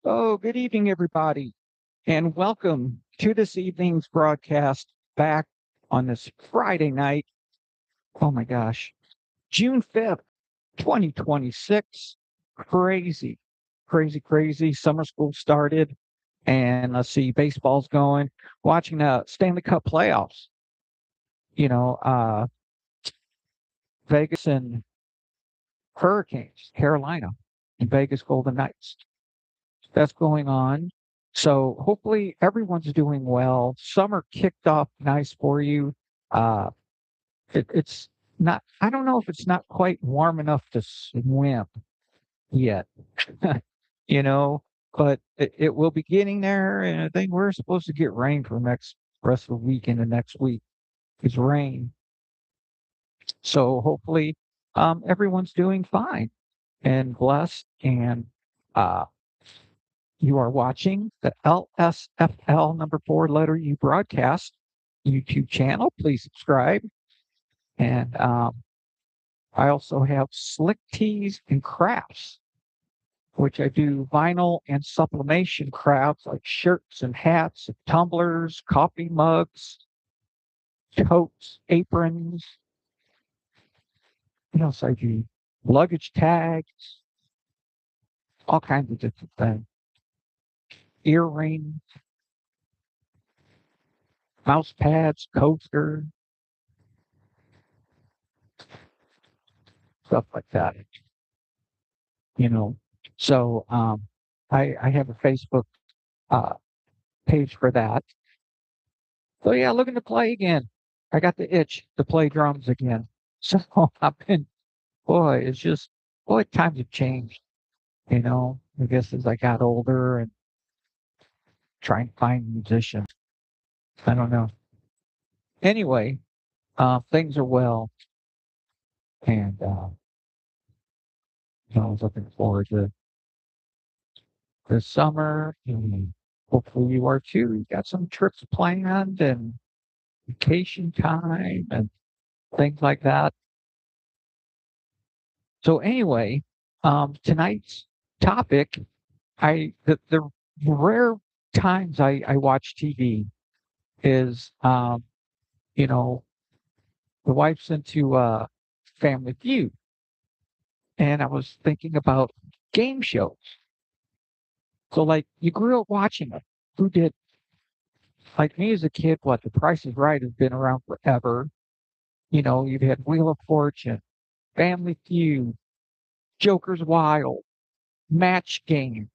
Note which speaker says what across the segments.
Speaker 1: Oh, good evening, everybody, and welcome to this evening's broadcast back on this Friday night. Oh my gosh, June 5th, 2026. Crazy, crazy, crazy. Summer school started, and let's see, baseball's going. Watching the Stanley Cup playoffs. You know, uh, Vegas and Hurricanes, Carolina, and Vegas Golden Knights. That's going on. So hopefully everyone's doing well. Summer kicked off nice for you. Uh, it's not, I don't know if it's not quite warm enough to swim yet, you know, but it will be getting there. And I think we're supposed to get rain for next rest of the week and the next week. It's rain. So hopefully everyone's doing fine and blessed. And uh, you are watching the LSFL number four letter U broadcast YouTube channel. Please subscribe. And I also have Slick Teas and Crafts, which I do vinyl and sublimation crafts like shirts and hats and tumblers, coffee mugs, totes, aprons. What else I do? Luggage tags, all kinds of different things. Earrings, mouse pads, coasters, stuff like that. you know. So I have a Facebook uh, page for that. So yeah, looking to play again. I got the itch to play drums again. So I've been, boy, it's just, boy, times have changed. I guess as I got older and trying to find musicians. I don't know. Anyway, things are well, and I was looking forward to this summer. And hopefully you are too. You got some trips planned and vacation time and things like that. So anyway, tonight's topic, the rare times I watch TV is, you know, the wife's into Family Feud, and I was thinking about game shows. So like you grew up watching them. Who did? Like me as a kid, what The Price is Right has been around forever. You've had Wheel of Fortune, Family Feud, Joker's Wild, Match Game,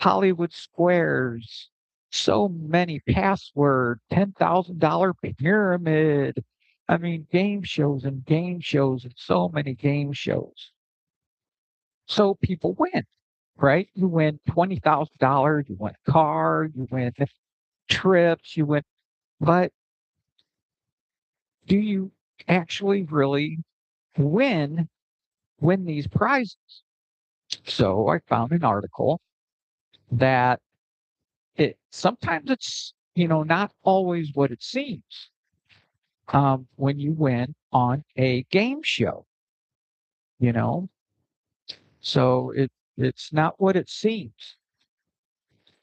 Speaker 1: Hollywood Squares, so many password, $10,000 pyramid. I mean, game shows and game shows and so many game shows. So people win, right? You win $20,000, you win a car, you win trips, you win. But do you actually really win win these prizes? So I found an article that it sometimes it's not always what it seems when you win on a game show you know so it's not what it seems.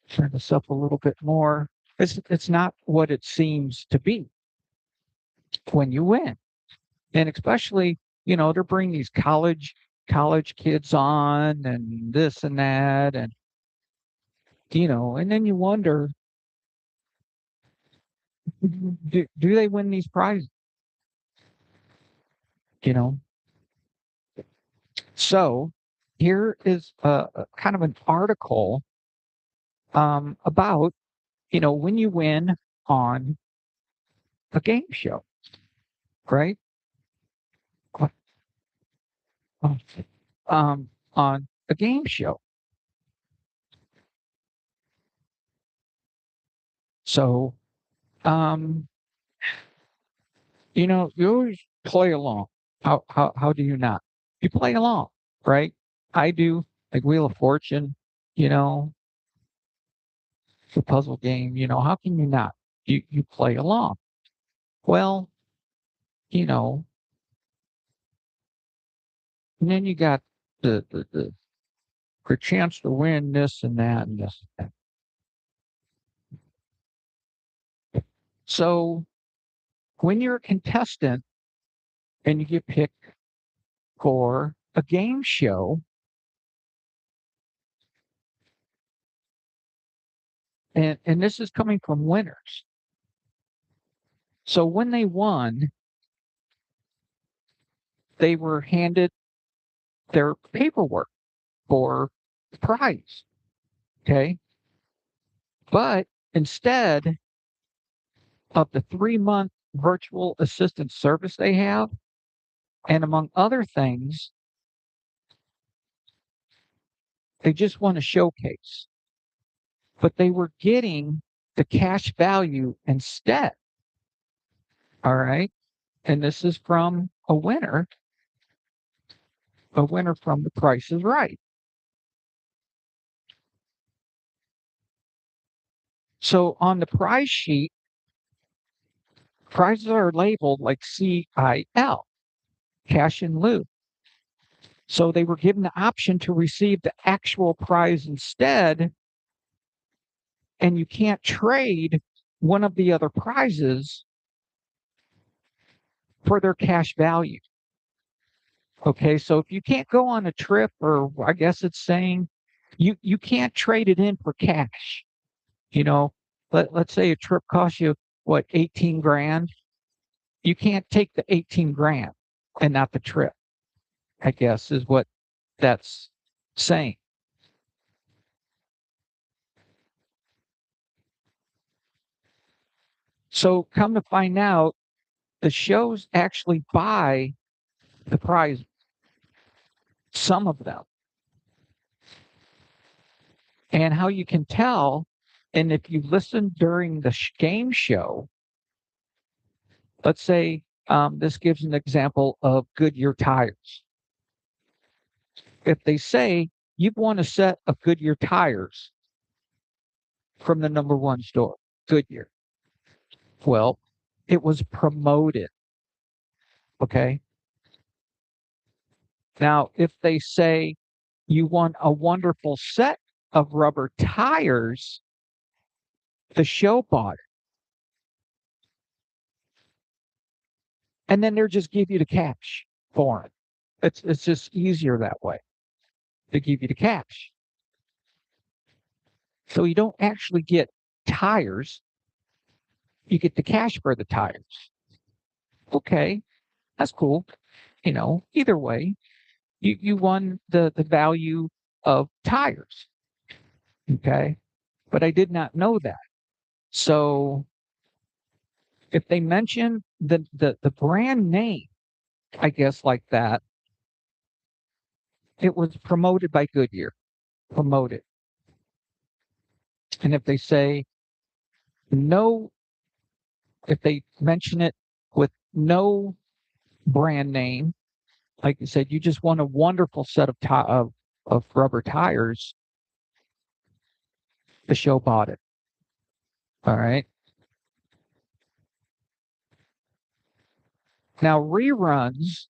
Speaker 1: Turn this up a little bit more. It's not what it seems to be when you win. And especially they're bringing these college kids on and this and that, and and then you wonder, do they win these prizes? you know So here is a kind of an article about, when you win on a game show, right? On a game show. So, um, you always play along. How do you not? You play along, right? I do, like Wheel of Fortune, you know, the puzzle game, how can you not? You play along. Well, you know, and then you got the for a chance to win this and that and this and that. So when you're a contestant and you get picked for a game show, and this is coming from winners. So when they won, they were handed their paperwork for the prize. Okay. But instead of the 3-month virtual assistant service they have, and among other things, they just want to showcase. But they were getting the cash value instead. All right. And this is from a winner from The Price is Right. So on the prize sheet, prizes are labeled like CIL, cash in lieu. So they were given the option to receive the actual prize instead, and you can't trade one of the other prizes for their cash value. Okay, so if you can't go on a trip, or I guess it's saying you can't trade it in for cash. You know, let's say a trip costs you what, 18 grand. You can't take the 18 grand and not the trip, I guess is what that's saying. So come to find out, the shows actually buy the prize, some of them. And how you can tell, and if you listen during the game show, let's say this gives an example of Goodyear tires. If they say you've won a set of Goodyear tires from the number one store, Goodyear, well, it was promoted. Okay. Now, if they say you won a wonderful set of rubber tires, the show bought it. And then they're just give you the cash for it. It's just easier that way to give you the cash. So you don't actually get tires, you get the cash for the tires. Okay, that's cool. Either way, you won the value of tires. Okay. But I did not know that. So if they mention the brand name, I guess like that, it was promoted by Goodyear. Promoted. And if they say no, if they mention it with no brand name, like you said, you just won a wonderful set of rubber tires, the show bought it. All right. Now reruns,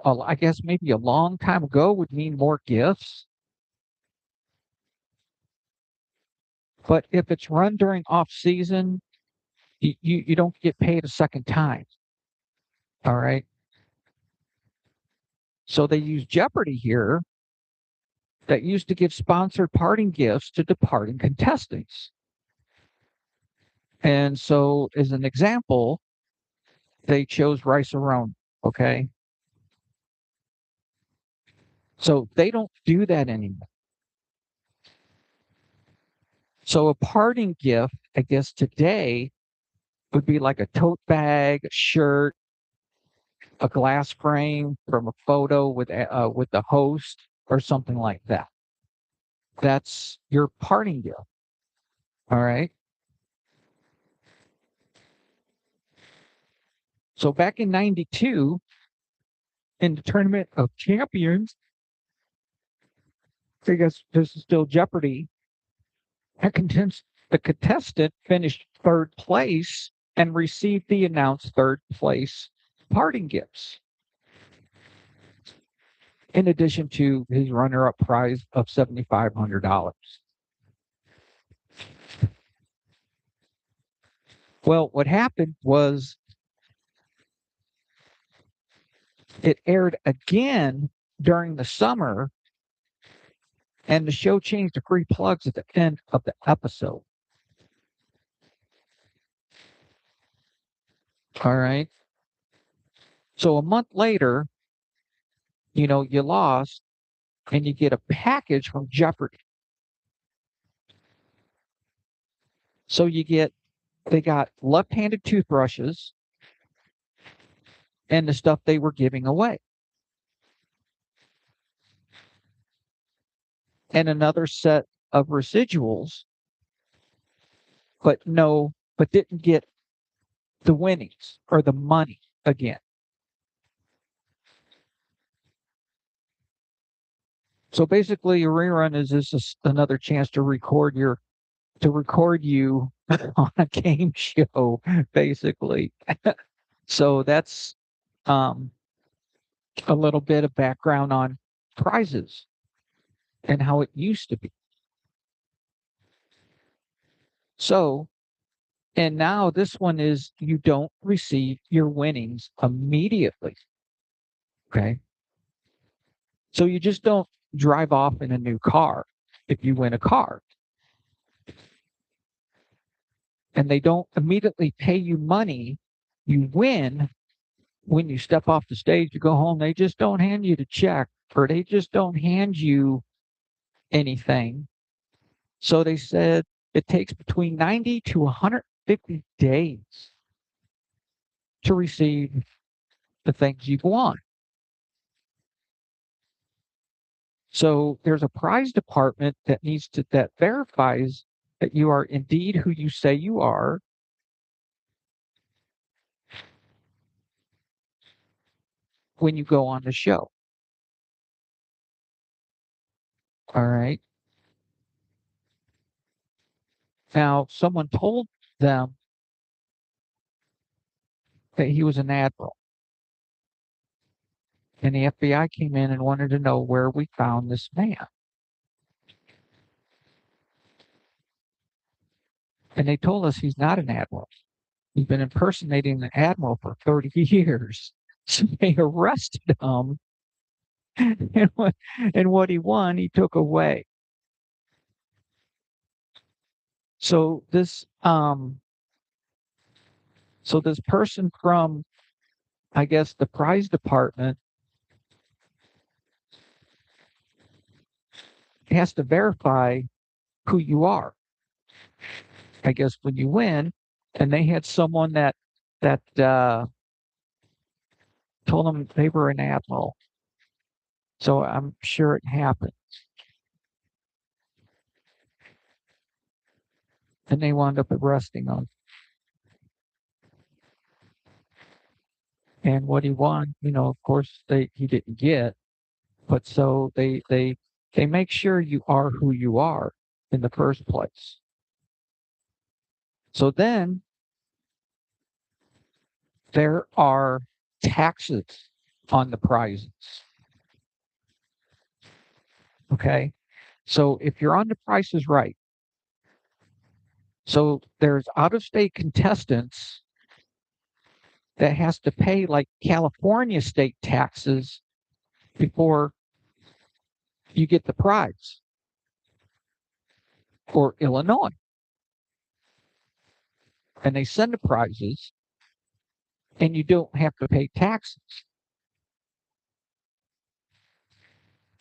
Speaker 1: I guess maybe a long time ago would mean more gifts. But if it's run during off season, you don't get paid a second time. All right. So they use Jeopardy here that used to give sponsored parting gifts to departing contestants. And so, as an example, they chose Rice Aroni. Okay. So they don't do that anymore. So a parting gift, I guess today would be like a tote bag, a shirt, a glass frame from a photo with the host or something like that. That's your parting gift. All right. So back in 92, in the Tournament of Champions, I guess this is still Jeopardy, the contestant finished third place and received the announced third place parting gifts. in addition to his runner-up prize of $7,500. Well, what happened was it aired again during the summer, and the show changed to free plugs at the end of the episode. All right. So a month later, you lost and you get a package from Jeopardy. So they got left-handed toothbrushes and the stuff they were giving away. And another set of residuals, but didn't get the winnings or the money again. So basically, a rerun is just another chance to record you on a game show, basically. So that's um, a little bit of background on prizes and how it used to be. So, and now this one is you don't receive your winnings immediately. Okay. So you just don't drive off in a new car if you win a car. And they don't immediately pay you money. You win when you step off the stage to go home. They just don't hand you the check, or they just don't hand you anything. So they said it takes between 90 to 150 days to receive the things you've won. So there's a prize department that verifies that you are indeed who you say you are. When you go on the show. All right. Now, someone told them that he was an admiral, and the FBI came in and wanted to know where we found this man. And they told us he's not an admiral. He's been impersonating the admiral for 30 years. So they arrested him, and what he won, he took away. So this person from, I guess, the prize department has to verify who you are. I guess when you win, and they had someone that told them they were an admiral. So I'm sure it happened. And they wound up arresting him. And what he won, of course, he didn't get. But so they make sure you are who you are in the first place. So then there are taxes on the prizes. Okay. So if you're on The Price is Right, so there's out-of-state contestants that has to pay like California state taxes before you get the prize, or Illinois. And they send the prizes and you don't have to pay taxes.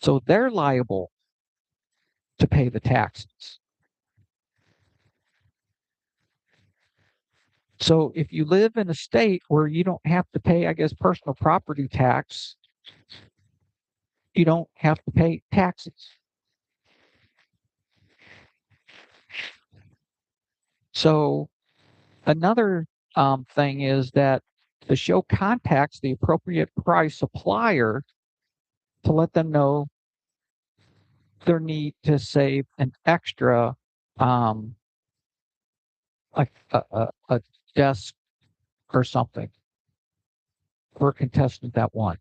Speaker 1: So they're liable to pay the taxes. So if you live in a state where you don't have to pay, I guess, personal property tax, you don't have to pay taxes. So another thing is that the show contacts the appropriate prize supplier to let them know their need to save an extra, like a desk or something for a contestant that won.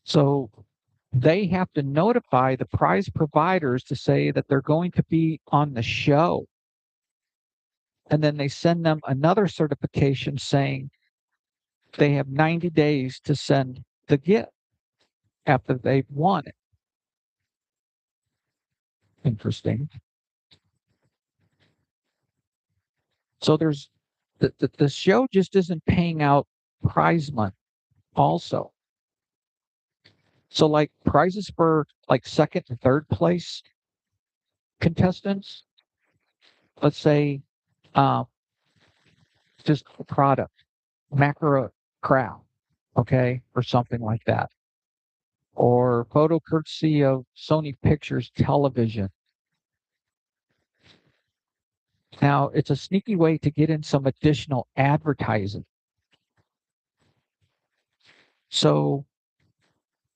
Speaker 1: So they have to notify the prize providers to say that they're going to be on the show. And then they send them another certification saying they have 90 days to send the gift after they've won it. Interesting. So there's the show just isn't paying out prize money also. So like prizes for like second and third place contestants, let's say um, just a product, macro crown, okay, or something like that. Or photo courtesy of Sony Pictures Television. Now, it's a sneaky way to get in some additional advertising. So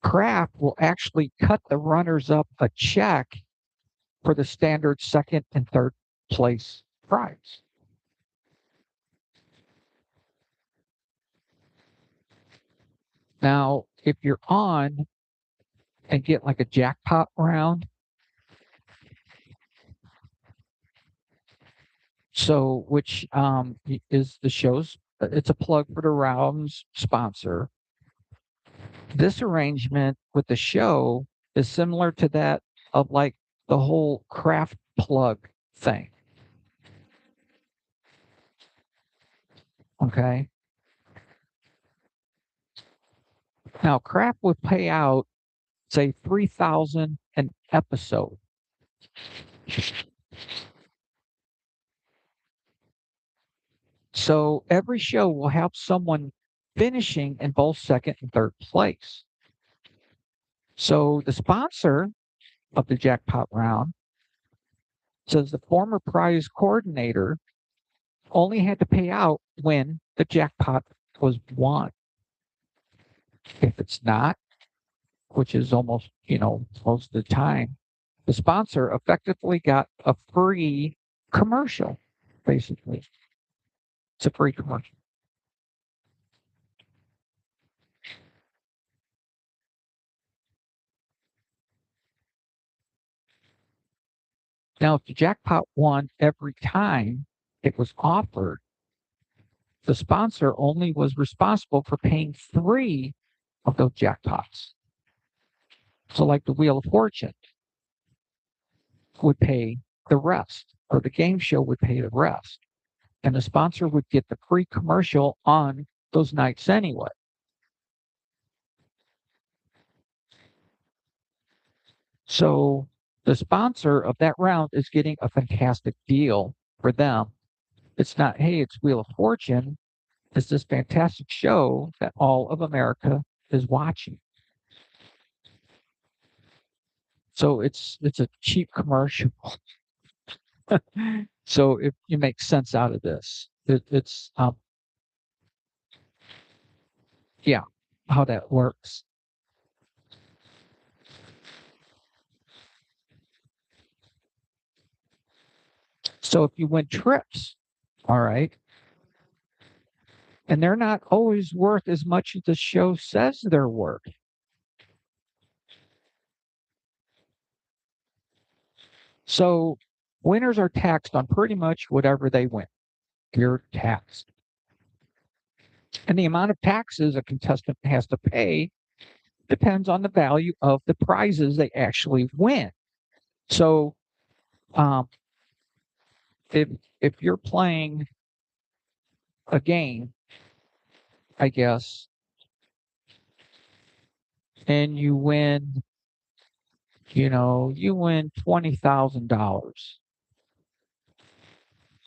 Speaker 1: Kraft will actually cut the runners up a check for the standard second and third place prize. Now, if you're on and get like a jackpot round, so which is the show's, it's a plug for the round's sponsor. This arrangement with the show is similar to that of like the whole Kraft plug thing. Okay. Now Kraft would pay out, say, 3,000 an episode. So every show will have someone finishing in both second and third place. So the sponsor of the jackpot round says the former prize coordinator only had to pay out when the jackpot was won. If it's not, which is almost, most of the time, the sponsor effectively got a free commercial, basically. It's a free commercial. Now, if the jackpot won every time it was offered, the sponsor only was responsible for paying 3 of those jackpots. So, like the Wheel of Fortune would pay the rest, or the game show would pay the rest. And the sponsor would get the free commercial on those nights anyway. So the sponsor of that round is getting a fantastic deal for them. It's not, hey, it's Wheel of Fortune. It's this fantastic show that all of America is watching. So it's a cheap commercial. So if you make sense out of this, it's yeah, how that works. So if you win trips, all right, and they're not always worth as much as the show says they're worth. So winners are taxed on pretty much whatever they win. You're taxed. And the amount of taxes a contestant has to pay depends on the value of the prizes they actually win. So um, if if you're playing a game, I guess, and you win $20,000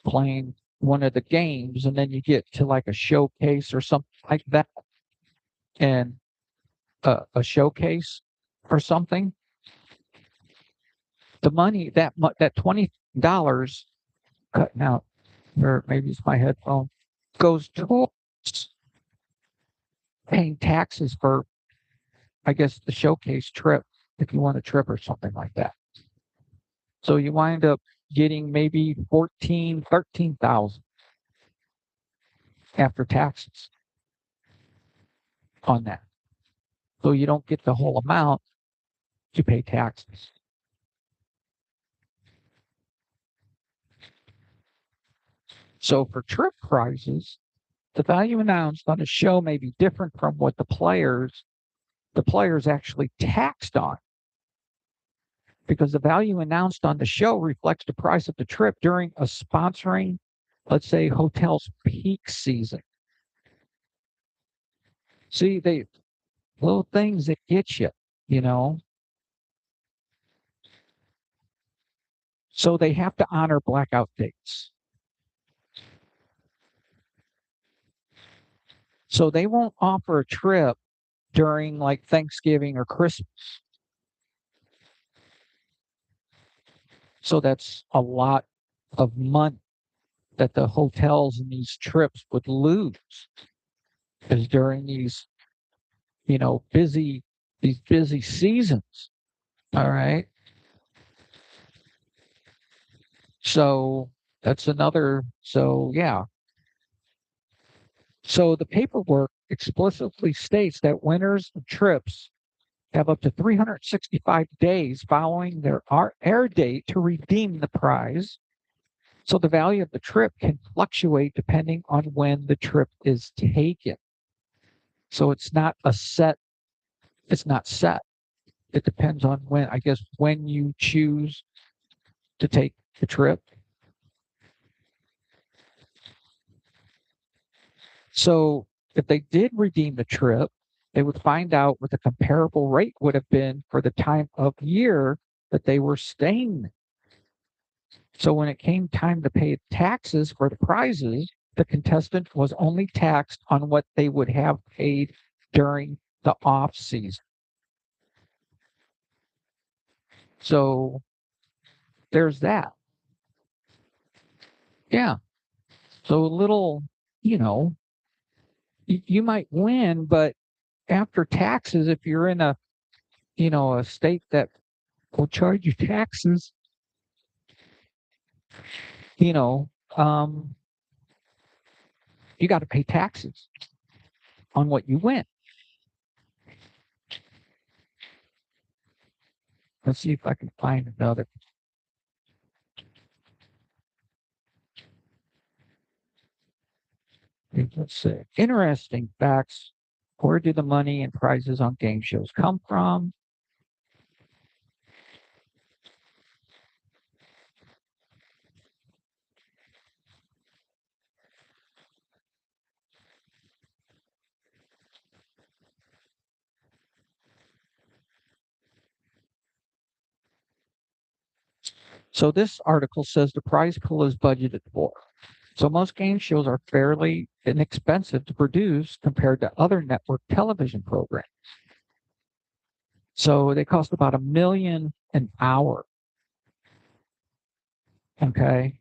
Speaker 1: playing one of the games, and then you get to like a showcase or something like that, and a showcase or something, the money that $20 cutting out, or maybe it's my headphone, goes towards paying taxes for, I guess, the showcase trip if you want a trip or something like that. So you wind up getting maybe 14, 13,000 after taxes on that. So you don't get the whole amount to pay taxes. So for trip prizes, the value announced on a show may be different from what the players actually taxed on, because the value announced on the show reflects the price of the trip during a sponsoring, let's say, hotel's peak season. See, they little things that get you, you know. So they have to honor blackout dates. So they won't offer a trip during like Thanksgiving or Christmas. So that's a lot of money that the hotels and these trips would lose, is during these busy seasons. All right. So that's another. So yeah. So the paperwork explicitly states that winners of trips have up to 365 days following their air date to redeem the prize. So the value of the trip can fluctuate depending on when the trip is taken. So it's not set. It depends on when, I guess, when you choose to take the trip. So if they did redeem the trip, they would find out what the comparable rate would have been for the time of year that they were staying. So when it came time to pay taxes for the prizes, the contestant was only taxed on what they would have paid during the off season. So there's that. Yeah. So a little, you know, you might win, but after taxes, if you're in a state that will charge you taxes, you know, um, you got to pay taxes on what you win. Let's see if I can find another. Let's see. Interesting facts. Where do the money and prizes on game shows come from? So this article says the prize pool is budgeted for. So most game shows are fairly inexpensive to produce compared to other network television programs. So they cost about $1 million an hour. Okay.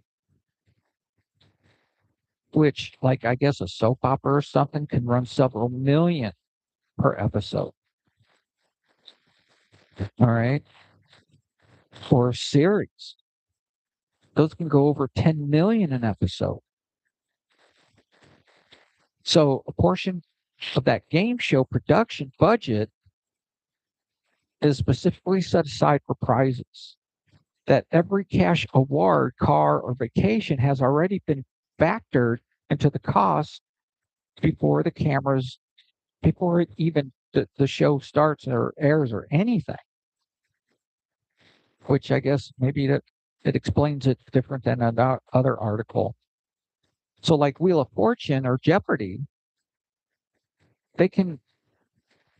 Speaker 1: Which, like, I guess a soap opera or something can run several million per episode. All right. For a series, those can go over 10 million an episode. So a portion of that game show production budget is specifically set aside for prizes. That every cash award, car, or vacation has already been factored into the cost before the cameras, before it even the show starts or airs or anything. Which I guess maybe that it explains it different than another other article. So like Wheel of Fortune or Jeopardy, they can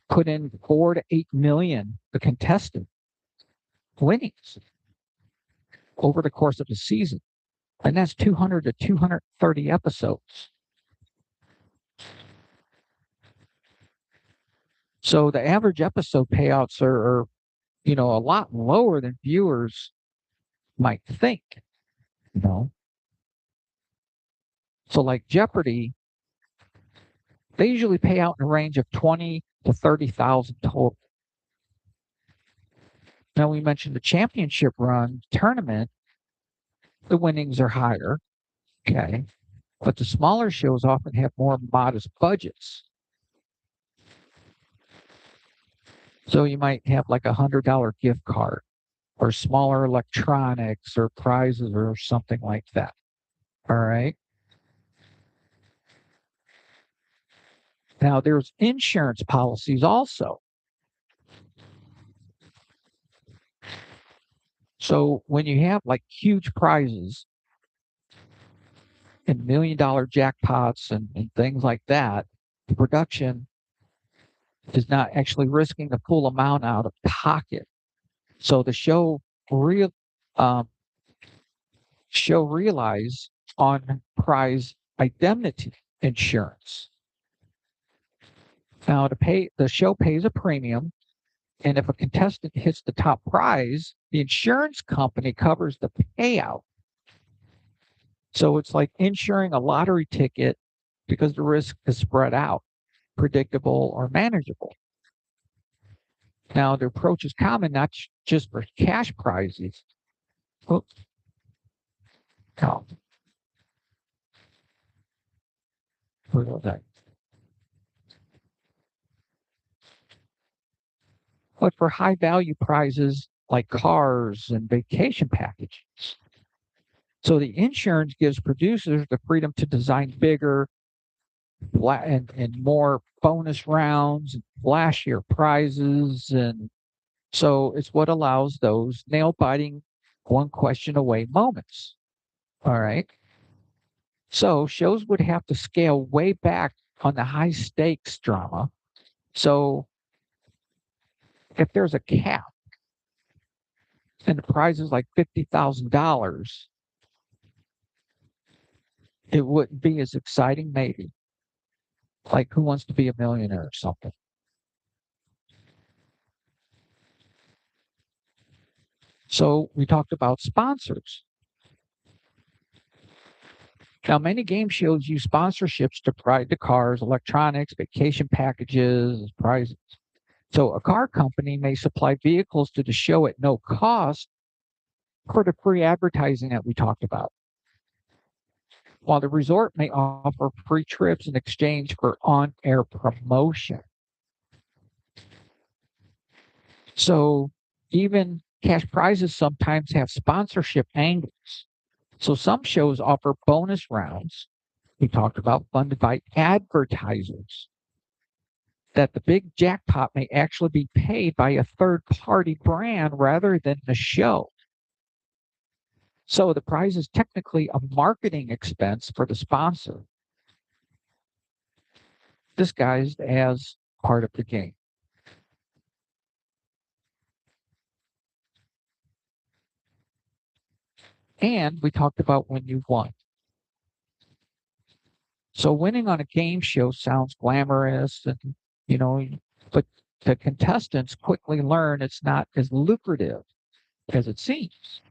Speaker 1: put in 4 to 8 million the contestant winnings over the course of the season. And that's 200 to 230 episodes. So the average episode payouts are a lot lower than viewers might think, you know. So like Jeopardy, they usually pay out in a range of 20 to 30,000 total. Now we mentioned the championship run tournament, the winnings are higher, okay, but the smaller shows often have more modest budgets. So you might have like $100 gift card or smaller electronics or prizes or something like that. All right. Now there's insurance policies also. So when you have like huge prizes and $1 million jackpots and things like that, the production is not actually risking the full amount out of pocket. So the real um, show relies on prize indemnity insurance. Now the show pays a premium, and if a contestant hits the top prize, the insurance company covers the payout. So it's like insuring a lottery ticket because the risk is spread out, predictable, or manageable. Now, the approach is common not just for cash prizes. Oops, no, where was I? But for high value prizes like cars and vacation packages. So the insurance gives producers the freedom to design bigger and more bonus rounds and flashier prizes. And so it's what allows those nail biting, one question away moments. All right. So shows would have to scale way back on the high stakes drama. So if there's a cap and the prize is like $50,000, it wouldn't be as exciting, maybe. Like Who Wants to Be a Millionaire or something. So we talked about sponsors. Now, many game shows use sponsorships to provide the cars, electronics, vacation packages, prizes. So a car company may supply vehicles to the show at no cost for the free advertising that we talked about, while the resort may offer free trips in exchange for on-air promotion. So even cash prizes sometimes have sponsorship angles. So some shows offer bonus rounds we talked about funded by advertisers, that the big jackpot may actually be paid by a third party brand rather than the show. So the prize is technically a marketing expense for the sponsor, disguised as part of the game. And we talked about when you won. So winning on a game show sounds glamorous and, you know, but the contestants quickly learn it's not as lucrative as it seems.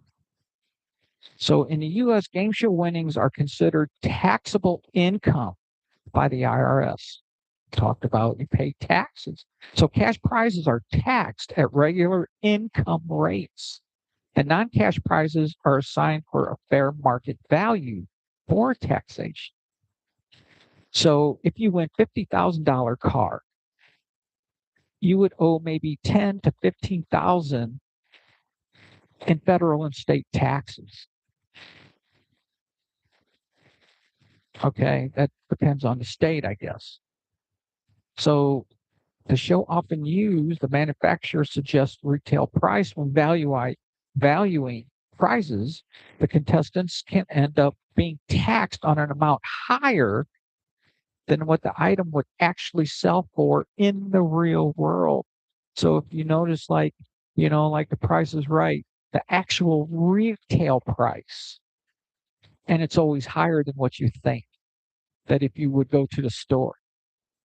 Speaker 1: So in the US, game show winnings are considered taxable income by the IRS. Talked about you pay taxes. So cash prizes are taxed at regular income rates. And non-cash prizes are assigned for a fair market value for taxation. So if you win $50,000 car, you would owe maybe 10 to 15,000 in federal and state taxes. Okay, that depends on the state, I guess. So the show often used the manufacturer suggests retail price when valuing prizes. The contestants can end up being taxed on an amount higher than what the item would actually sell for in the real world. So if you notice, like, like The Price is Right, the actual retail price, and it's always higher than what you think, that if you would go to the store,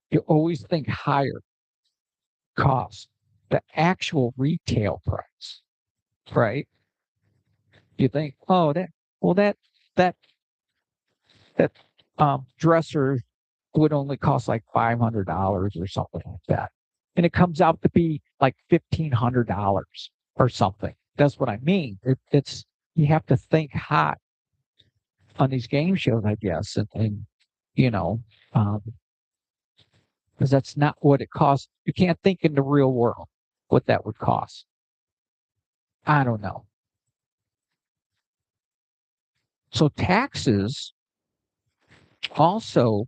Speaker 1: you always think higher cost, the actual retail price, right? You think, oh, well, that, that dresser would only cost like $500 or something like that. And it comes out to be like $1,500 or something. That's what I mean. It's you have to think hot on these game shows, I guess, and you know, um, because that's not what it costs. You can't think in the real world. what that would cost. I don't know. So taxes also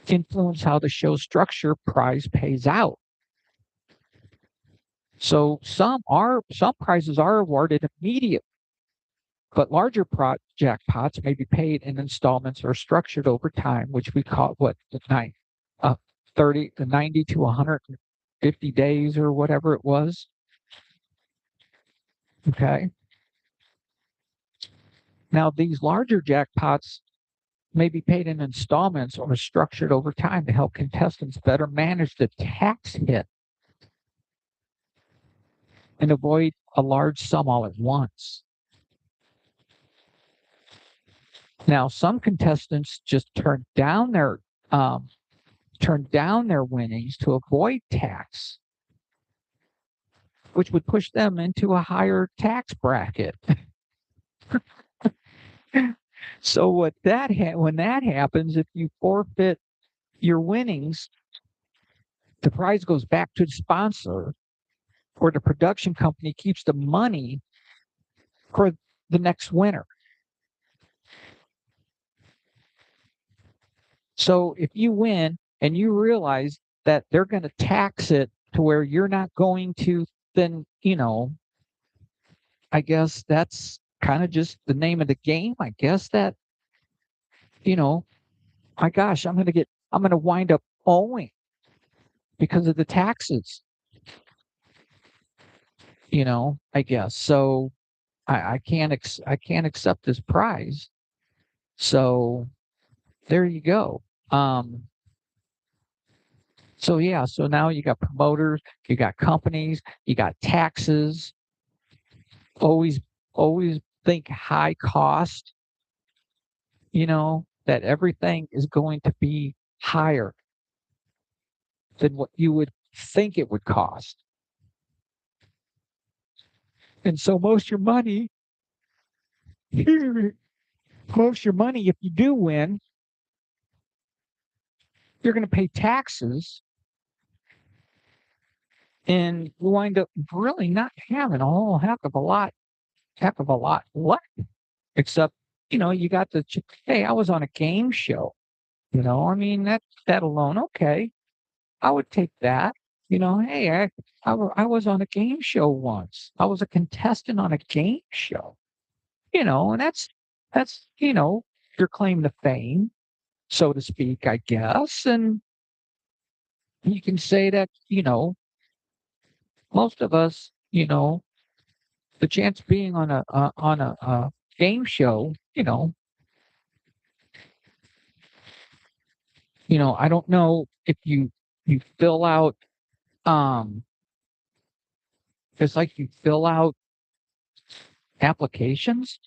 Speaker 1: influence how the show structure prize pays out. So some prizes are awarded immediately, but larger jackpots may be paid in installments or structured over time, which we call uh, 90 to 150 days or whatever it was. Okay. Now these larger jackpots may be paid in installments or structured over time to help contestants better manage the tax hit and avoid a large sum all at once. Now, some contestants just um, turn down their winnings to avoid tax, which would push them into a higher tax bracket. So when that happens, if you forfeit your winnings, the prize goes back to the sponsor, or the production company keeps the money for the next winner. So if you win and you realize that they're going to tax it to where you're not going to, then, I guess that's kind of just the name of the game. I guess that, you know, my gosh, I'm going to wind up owing because of the taxes, I guess. So I can't accept this prize. So there you go. So yeah, so now you got promoters, you got companies, you got taxes. Always, always think high cost, that everything is going to be higher than what you would think it would cost. And so most your money, if you do win, you're going to pay taxes and you wind up really not having a whole heck of a lot left, except, you got hey, I was on a game show, I mean, that alone, okay, I would take that. Hey, I was on a game show once. I was a contestant on a game show, and that's your claim to fame, so to speak, I guess. And you can say that, most of us, the chance being on a game show, I don't know if you fill out um it's like you fill out applications.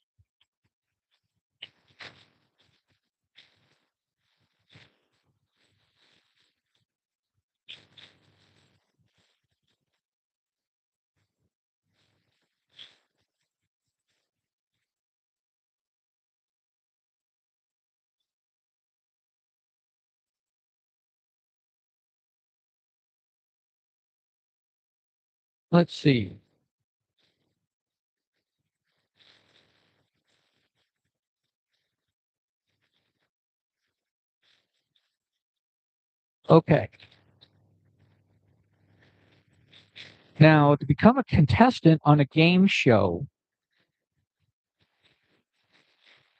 Speaker 1: Let's see. Okay. Now, to become a contestant on a game show,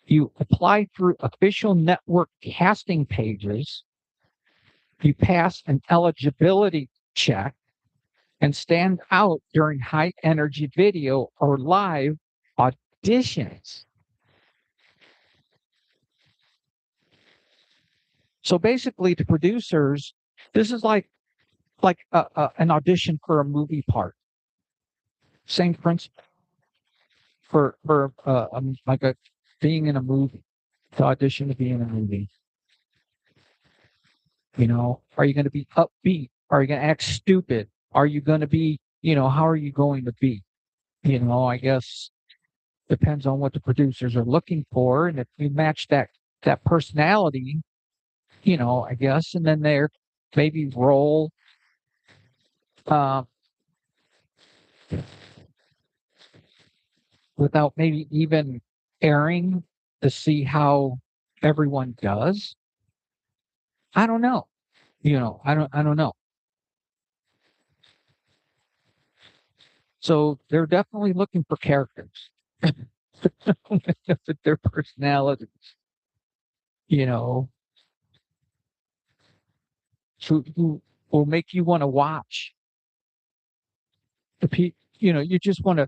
Speaker 1: you apply through official network casting pages, you pass an eligibility check, and stand out during high energy video or live auditions. So basically, the producers, this is like an audition for a movie part. Same principle for like being in a movie, to audition to be in a movie. Are you going to be upbeat? Are you going to act stupid? Are you going to be, how are you going to be? I guess depends on what the producers are looking for, and if you match that personality, I guess, and then they're maybe roll uh, without maybe even airing to see how everyone does. I don't know. I don't know. So they're definitely looking for characters with their personalities, you know, who will make you want to watch the you just want to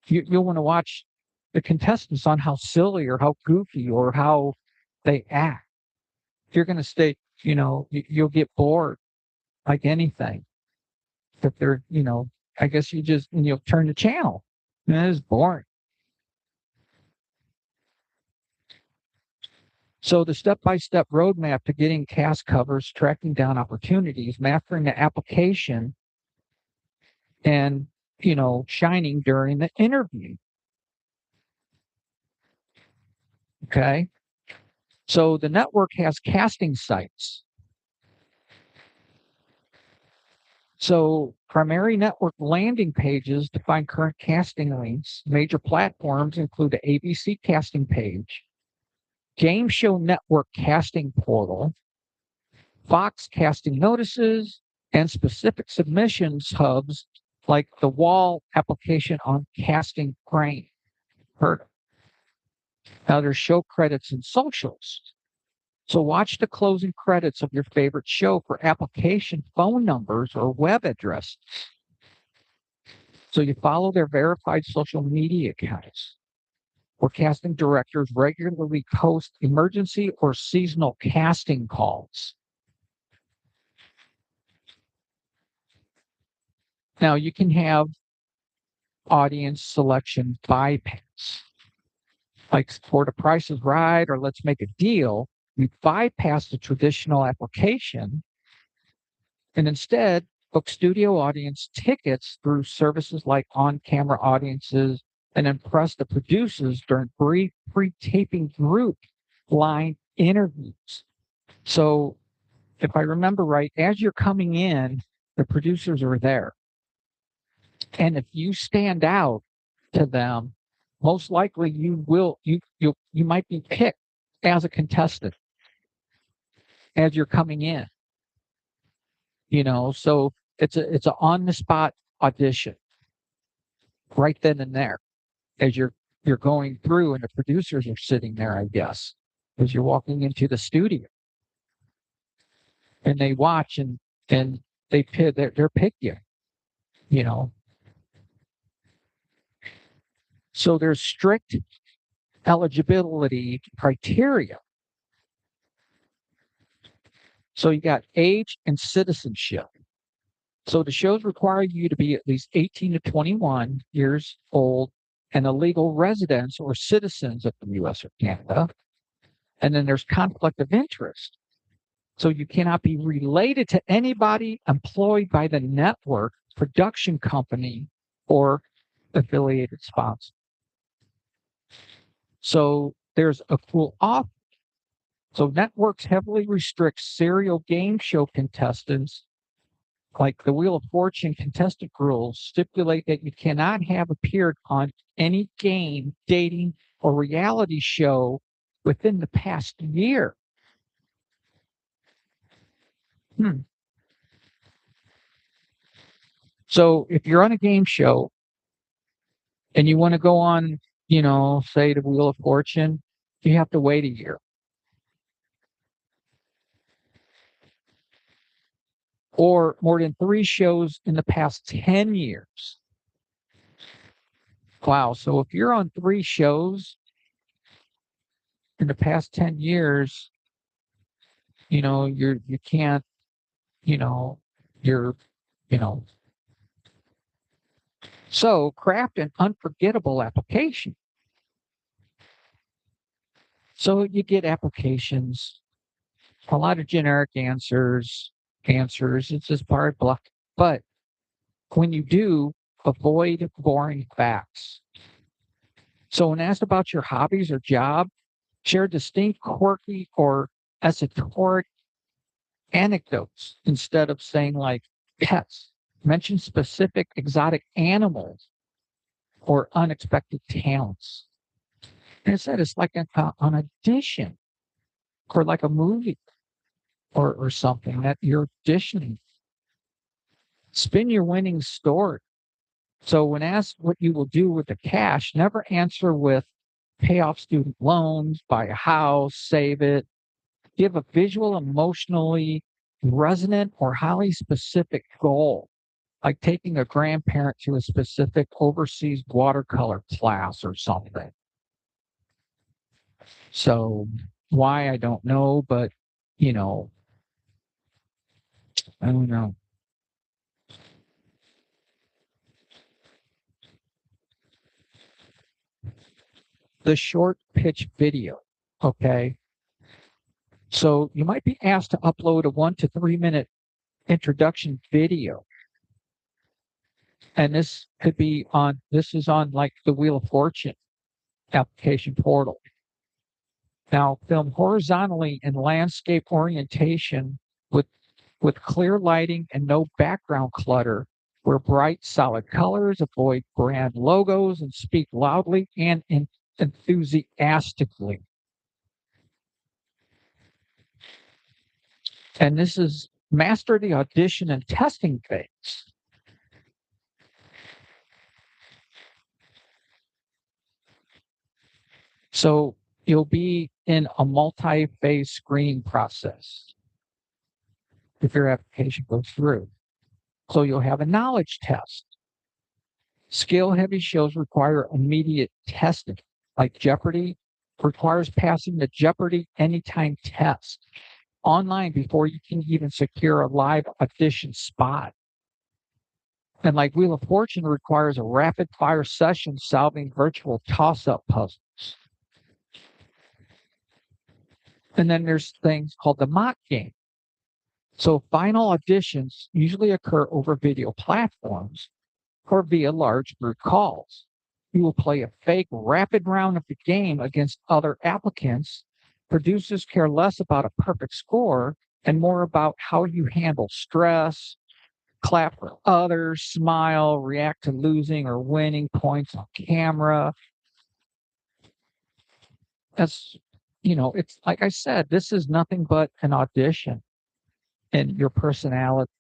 Speaker 1: you'll want to watch the contestants on how silly or how goofy or how they act. If you're going to stay, you'll get bored like anything. If they're, I guess you'll turn the channel. And that is boring. So the step-by-step roadmap to getting cast covers, tracking down opportunities, mastering the application, and shining during the interview. Okay. So the network has casting sites. So primary network landing pages to find current casting links. Major platforms include the ABC casting page, Game Show Network casting portal, Fox casting notices, and specific submissions hubs like the wall application on casting crane. Heard of. Now there's show credits and socials. So watch the closing credits of your favorite show for application phone numbers or web addresses. So you follow their verified social media accounts. Where casting directors regularly post emergency or seasonal casting calls. Now you can have audience selection bypass. Like for The Price is Right or Let's Make a Deal, you bypass the traditional application and instead book studio audience tickets through services like on-camera audiences and impress the producers during brief pre-taping group line interviews. So if I remember right, as you're coming in, the producers are there. And if you stand out to them, most likely you might be picked as a contestant as you're coming in. So it's a on the spot audition right then and there as you're going through and the producers are sitting there, I guess, as you're walking into the studio and they watch and they're pick you, you know. So there's strict eligibility criteria. So you got age and citizenship. So the shows require you to be at least 18 to 21 years old and a legal residents or citizens of the US or Canada. And then there's conflict of interest. So you cannot be related to anybody employed by the network, production company, or affiliated sponsor. So there's a cool off. So networks heavily restrict serial game show contestants, like the Wheel of Fortune contestant rules stipulate that you cannot have appeared on any game, dating, or reality show within the past year. So if you're on a game show and you want to go on, say the Wheel of Fortune, you have to wait a year. Or more than 3 shows in the past 10 years. Wow. So if you're on 3 shows in the past 10 years, you can't, you're, you know. So craft an unforgettable application. So you get applications, a lot of generic answers. It's just part bluff. But when you do, avoid boring facts. So when asked about your hobbies or job, share distinct, quirky, or esoteric anecdotes instead of saying like pets, mention specific exotic animals or unexpected talents. And it said it's like an audition for like a movie or something that you're auditioning. Spin your winning story. So when asked what you will do with the cash, never answer with pay off student loans, buy a house, save it. Give a visual, emotionally resonant or highly specific goal, like taking a grandparent to a specific overseas watercolor class or something. So why, I don't know, but you know, I don't know. The short pitch video. Okay. So you might be asked to upload a 1 to 3 minute introduction video. And this is on like the Wheel of Fortune application portal. Now, film horizontally in landscape orientation with with clear lighting and no background clutter, where bright, solid colors avoid brand logos and speak loudly and enthusiastically. And this is master the audition and testing phase. So you'll be in a multi-phase screening process if your application goes through. So you'll have a knowledge test. Skill-heavy shows require immediate testing, like Jeopardy requires passing the Jeopardy anytime test online before you can even secure a live audition spot. And like Wheel of Fortune requires a rapid fire session solving virtual toss-up puzzles. And then there's things called the mock game. So final auditions usually occur over video platforms or via large group calls. You will play a fake rapid round of the game against other applicants. Producers care less about a perfect score and more about how you handle stress, clap for others, smile, react to losing or winning points on camera. That's, it's like I said, this is nothing but an audition and your personality,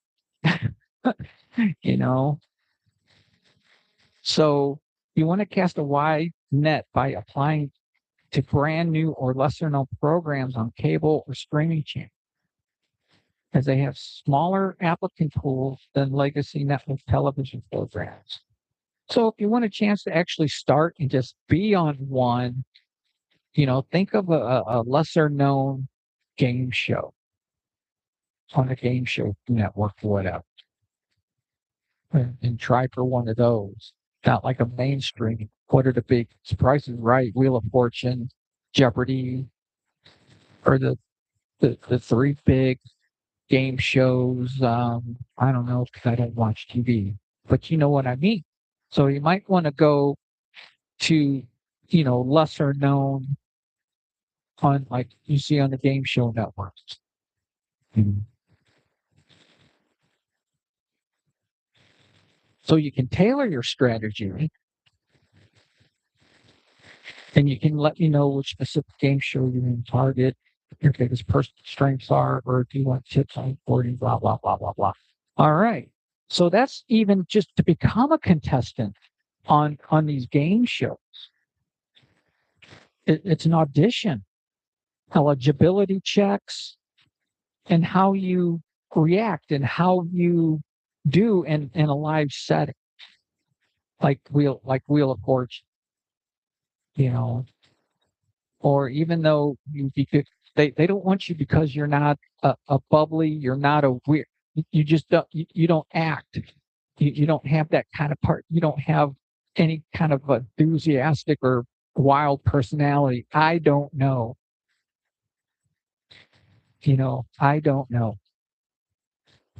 Speaker 1: you know. So you want to cast a wide net by applying to brand new or lesser known programs on cable or streaming channels, as they have smaller applicant pools than legacy network television programs. So if you want a chance to actually start and just be on one, think of a lesser known game show on a game show network or whatever, and try for one of those. Not like a mainstream. What are the big Price is Right, Wheel of Fortune, Jeopardy, or the three big game shows. I don't know because I don't watch TV, but you know what I mean. So you might want to go to, lesser known on like you see on the game show networks. Mhm. So you can tailor your strategy and you can let me know which specific game show you're going to target, your biggest personal strengths are, or do you want tips on boarding, blah, blah, blah, blah, blah. All right. So that's even just to become a contestant on these game shows. It's an audition, eligibility checks, and how you react and how you do in a live setting, like Wheel of Fortune, you know, or even though they don't want you because you're not a bubbly, you're not a weird, you just don't, you don't act, you don't have that kind of part, you don't have any kind of enthusiastic or wild personality. I don't know, I don't know,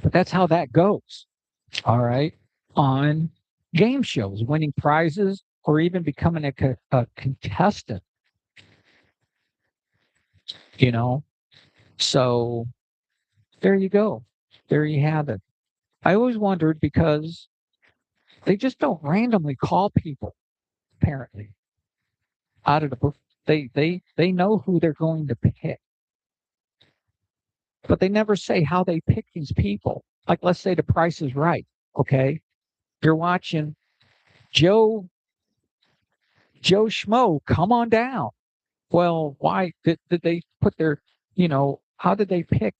Speaker 1: but that's how that goes. All right, on game shows, winning prizes or even becoming a contestant, you know. So there you go. There you have it. I always wondered because they just don't randomly call people, apparently, out of the blue. They know who they're going to pick, but they never say how they pick these people. Like, let's say The Price is Right. Okay, you're watching Joe Joe Schmo. Come on down. Well, why did they put their, how did they pick?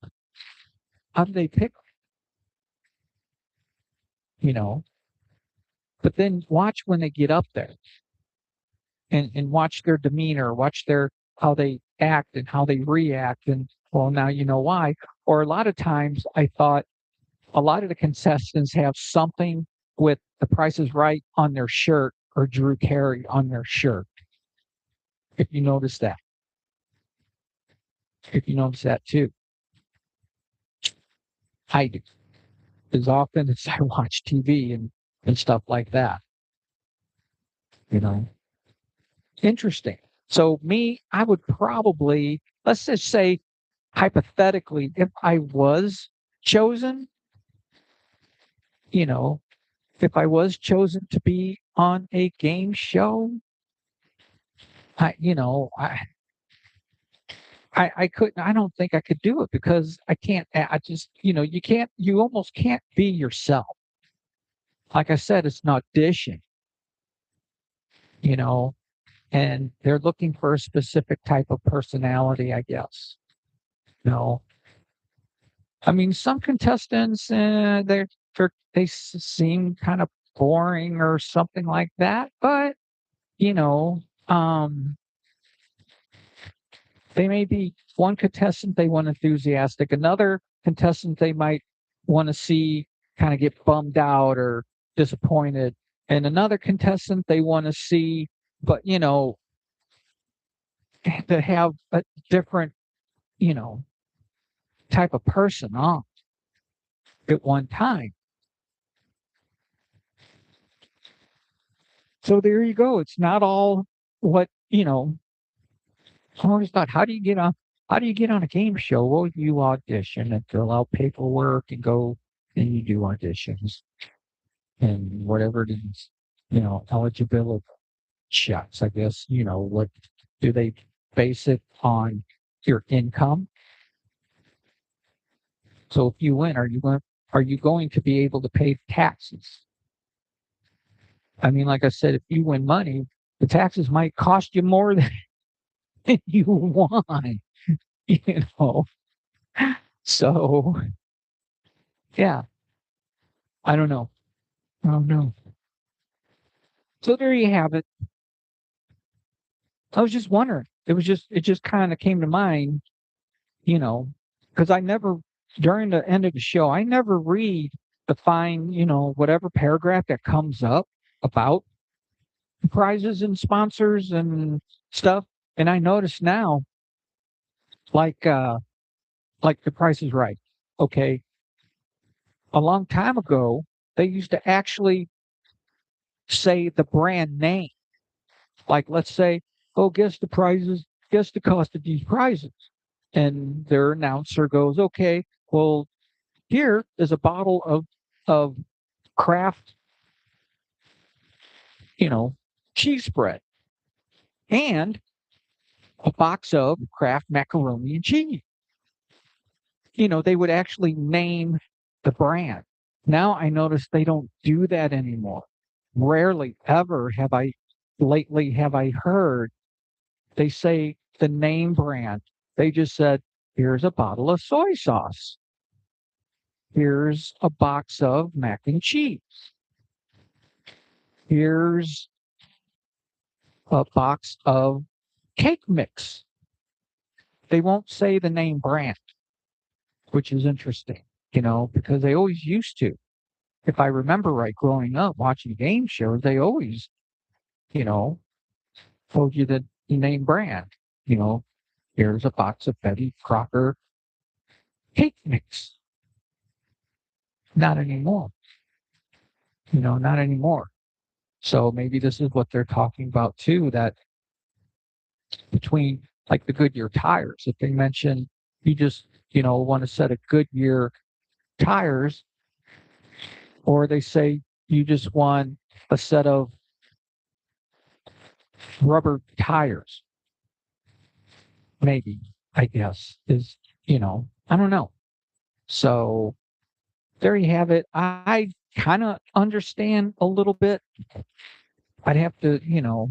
Speaker 1: How did they pick? You know, but then watch when they get up there and watch their demeanor, watch their how they act and how they react, and well, now you know why. Or a lot of times, I thought a lot of the contestants have something with The Price is Right on their shirt or Drew Carey on their shirt. If you notice that, if you notice that too, I do as often as I watch TV and stuff like that. You know, interesting. So me, I would probably, let's just say hypothetically, if I was chosen, you know, if I was chosen to be on a game show, I, you know, I couldn't, I don't think I could do it because I can't, I just, you can't, you almost can't be yourself. Like I said, it's an audition, you know, and they're looking for a specific type of personality, I guess. No, I mean, some contestants, seem kind of boring or something like that, but you know, um, they may be one contestant they want enthusiastic, another contestant they might want to see kind of get bummed out or disappointed, and another contestant they want to see, but to have a different, you know, type of person on at one time. So there you go. It's not all what, I always thought, how do you get on a game show? Well, you audition and fill out paperwork and go and you do auditions and whatever it is, eligibility checks, I guess, what do they base it on your income? So if you win, are you going to be able to pay taxes? I mean, like I said, if you win money, the taxes might cost you more than you want, you know. So yeah, I don't know. I don't know. So there you have it. I was just wondering. It just kind of came to mind, you know, because I never, during the end of the show, I never read the fine, whatever paragraph that comes up about prizes and sponsors and stuff. And I notice now, like, The Price is Right. Okay. A long time ago, they used to actually say the brand name. Like, let's say, oh, guess the prizes, guess the cost of these prizes. And their announcer goes, okay, well, here is a bottle of Kraft, you know, cheese spread and a box of Kraft macaroni and cheese. They would actually name the brand. Now I notice they don't do that anymore. Rarely ever have I heard they say the name brand. They just said, here's a bottle of soy sauce. Here's a box of mac and cheese. Here's a box of cake mix. They won't say the name brand, which is interesting, because they always used to. If I remember right, growing up watching game shows, they always, you know, told you the name brand. You know, here's a box of Betty Crocker cake mix. Not anymore. Not anymore. So maybe this is what they're talking about too, that between like the Goodyear tires, if they mention you just, want a set of Goodyear tires, or they say you just won a set of rubber tires, maybe, I guess, I don't know. So there you have it. I kind of understand a little bit. I'd have to, I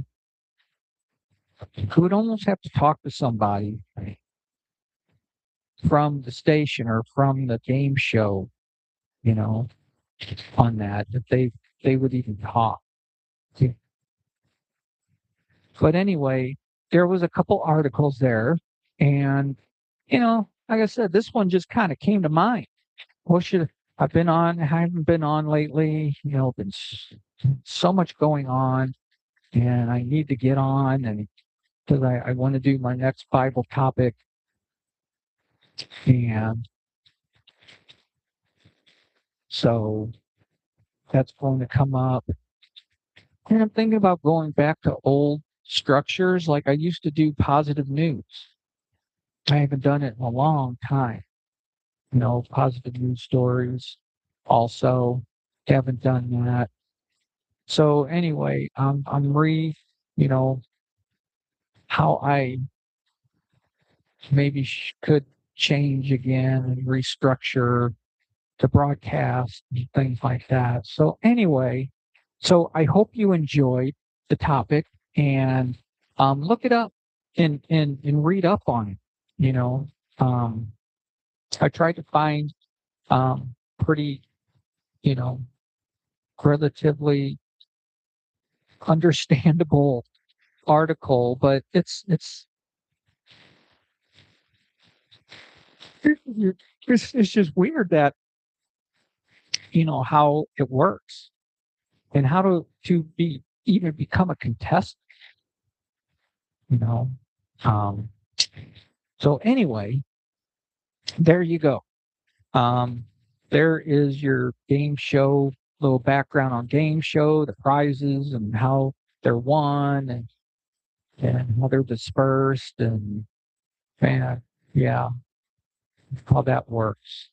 Speaker 1: would almost have to talk to somebody from the station or from the game show, you know, on that, if they would even talk. But anyway, there was a couple articles there, and like I said, this one just kind of came to mind. What should I've been on? I haven't been on lately. Been so much going on, and I need to get on, and because I want to do my next Bible topic, and so that's going to come up. And I'm thinking about going back to old structures, like I used to do positive news. I haven't done it in a long time. Positive news stories. Also, haven't done that. So anyway, I'm you know, how I maybe could change again and restructure the broadcast and things like that. So anyway, so I hope you enjoyed the topic, and look it up and read up on it. You know, um, I tried to find pretty, you know, relatively understandable article, but it's just weird that how it works and how to be even become a contestant. You know, um, so anyway, there you go. Um, there is your game show, little background on game show, the prizes and how they're won and how they're dispersed and yeah, how that works.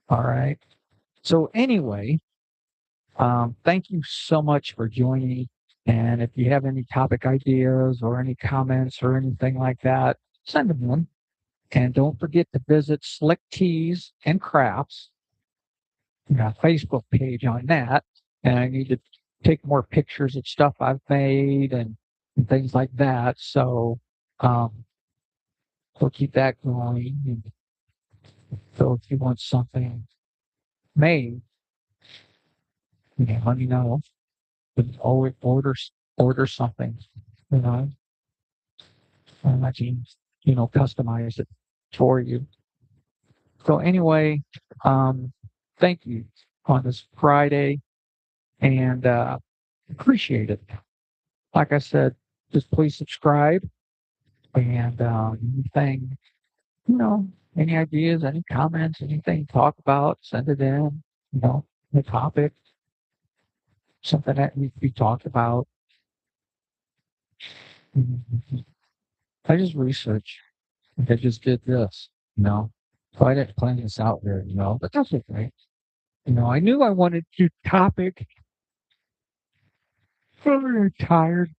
Speaker 1: All right. So anyway, thank you so much for joining me. And if you have any topic ideas or any comments or anything like that, send them in. And don't forget to visit Slick Teas and Crafts. We got a Facebook page on that. And I need to take more pictures of stuff I've made and things like that. So um, we'll keep that going. And so if you want something made, let me know. But always order something, you know, and I can, customize it for you. So anyway, um, thank you on this Friday, and appreciate it. Like I said, just please subscribe, and anything, any ideas, any comments, anything to talk about, send it in. The topic, something that needs to be talked about. Mhm. I just research. I just did this, so I didn't plan this out there, but that's okay. I knew I wanted to topic. I'm very tired.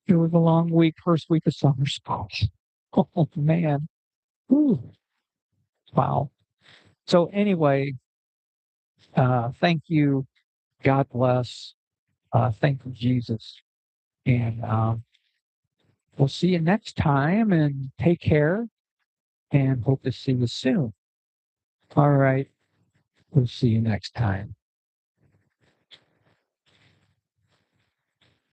Speaker 1: It was a long week, first week of summer school. Oh man. Whew. Wow. So anyway, thank you. God bless. Thank you, Jesus. And we'll see you next time, and take care, and hope to see you soon. All right. We'll see you next time.